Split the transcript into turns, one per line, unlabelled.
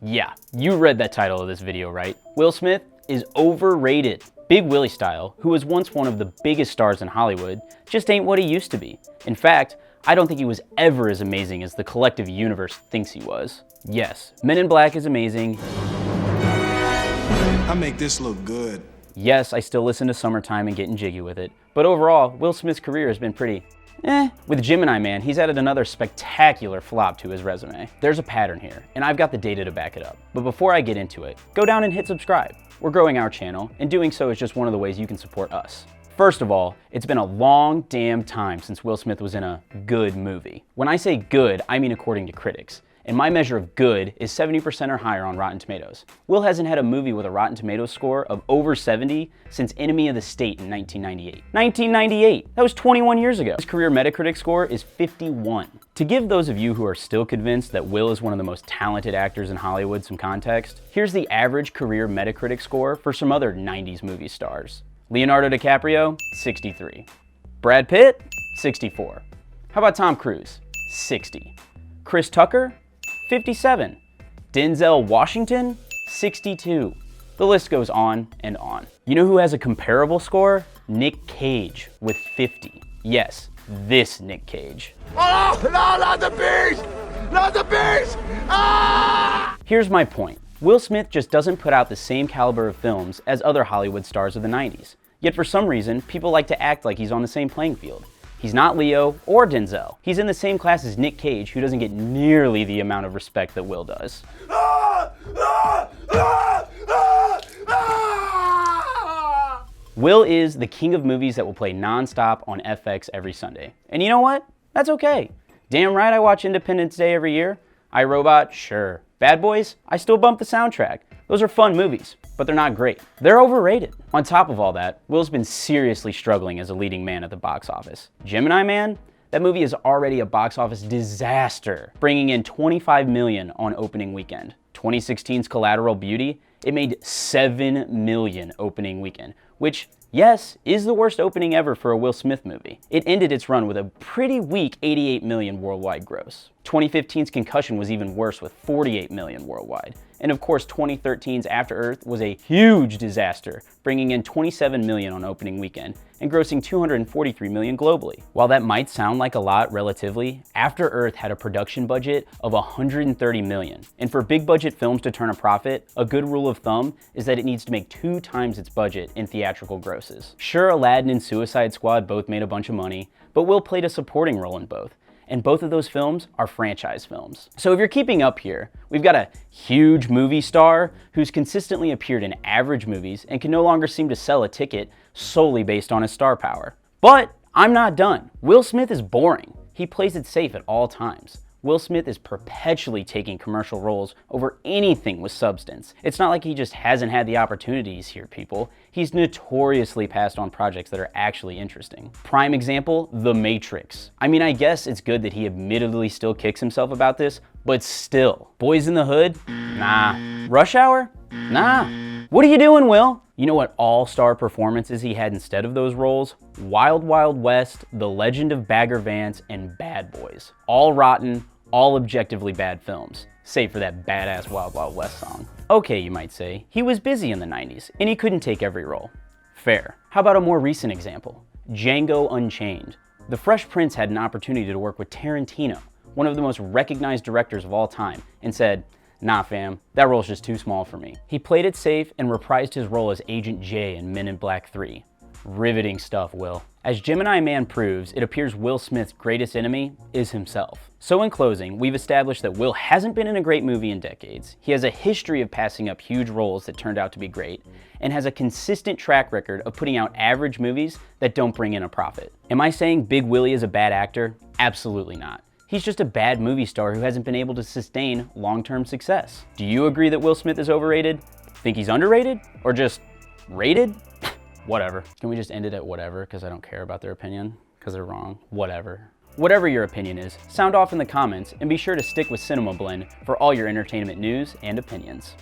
Yeah, you read that title of this video, right? Will Smith is overrated. Big Willie Style, who was once one of the biggest stars in Hollywood, just ain't what he used to be. In fact, I don't think he was ever as amazing as the collective universe thinks he was. Yes, Men in Black is amazing.
I make this look good.
Yes, I still listen to Summertime and Gettin' Jiggy with it. But overall, Will Smith's career has been pretty With Gemini Man, he's added another spectacular flop to his resume. There's a pattern here, and I've got the data to back it up. But before I get into it, go down and hit subscribe. We're growing our channel, and doing so is just one of the ways you can support us. First of all, it's been a long damn time since Will Smith was in a good movie. When I say good, I mean according to critics. And my measure of good is 70% or higher on Rotten Tomatoes. Will hasn't had a movie with a Rotten Tomatoes score of over 70 since Enemy of the State in 1998. 1998! That was 21 years ago. His career Metacritic score is 51. To give those of you who are still convinced that Will is one of the most talented actors in Hollywood some context, here's the average career Metacritic score for some other 90s movie stars. Leonardo DiCaprio, 63. Brad Pitt, 64. How about Tom Cruise? 60. Chris Tucker, 57. Denzel Washington, 62. The list goes on and on. You know who has a comparable score? Nick Cage with 50. Yes, this Nick Cage.
Oh, no, not the beast! Not the beast! Ah!
Here's my point. Will Smith just doesn't put out the same caliber of films as other Hollywood stars of the 90s. Yet for some reason, people like to act like he's on the same playing field. He's not Leo or Denzel. He's in the same class as Nick Cage, who doesn't get nearly the amount of respect that Will does. Will is the king of movies that will play non-stop on FX every Sunday. And you know what? That's okay. Damn right I watch Independence Day every year. iRobot, sure. Bad Boys, I still bump the soundtrack. Those are fun movies, but they're not great. They're overrated. On top of all that, Will's been seriously struggling as a leading man at the box office. Gemini Man? That movie is already a box office disaster, bringing in $25 million on opening weekend. 2016's Collateral Beauty, it made $7 million opening weekend, which, yes, is the worst opening ever for a Will Smith movie. It ended its run with a pretty weak $88 million worldwide gross. 2015's Concussion was even worse with $48 million worldwide. And of course, 2013's After Earth was a huge disaster, bringing in $27 million on opening weekend and grossing $243 million globally. While that might sound like a lot relatively, After Earth had a production budget of $130 million. And for big budget films to turn a profit, a good rule of thumb is that it needs to make 2 times its budget in theatrical grosses. Sure, Aladdin and Suicide Squad both made a bunch of money, but Will played a supporting role in both. And both of those films are franchise films. So if you're keeping up here, we've got a huge movie star who's consistently appeared in average movies and can no longer seem to sell a ticket solely based on his star power. But I'm not done. Will Smith is boring. He plays it safe at all times. Will Smith is perpetually taking commercial roles over anything with substance. It's not like he just hasn't had the opportunities here, people. He's notoriously passed on projects that are actually interesting. Prime example, The Matrix. I mean, I guess it's good that he admittedly still kicks himself about this, but still. Boys in the Hood? Nah. Rush Hour? Nah. What are you doing, Will? You know what all-star performances he had instead of those roles? Wild Wild West, The Legend of Bagger Vance, and Bad Boys. All rotten, all objectively bad films, save for that badass Wild Wild West song. Okay, you might say, he was busy in the 90s, and he couldn't take every role. Fair. How about a more recent example? Django Unchained. The Fresh Prince had an opportunity to work with Tarantino, one of the most recognized directors of all time, and said, nah fam, that role's just too small for me. He played it safe and reprised his role as Agent J in Men in Black 3. Riveting stuff, Will. As Gemini Man proves, it appears Will Smith's greatest enemy is himself. So in closing, we've established that Will hasn't been in a great movie in decades. He has a history of passing up huge roles that turned out to be great, and has a consistent track record of putting out average movies that don't bring in a profit. Am I saying Big Willie is a bad actor? Absolutely not. He's just a bad movie star who hasn't been able to sustain long-term success. Do you agree that Will Smith is overrated? Think he's underrated? Or just rated? Whatever. Can we just end it at whatever, because I don't care about their opinion? Because they're wrong. Whatever. Whatever your opinion is, sound off in the comments and be sure to stick with CinemaBlend for all your entertainment news and opinions.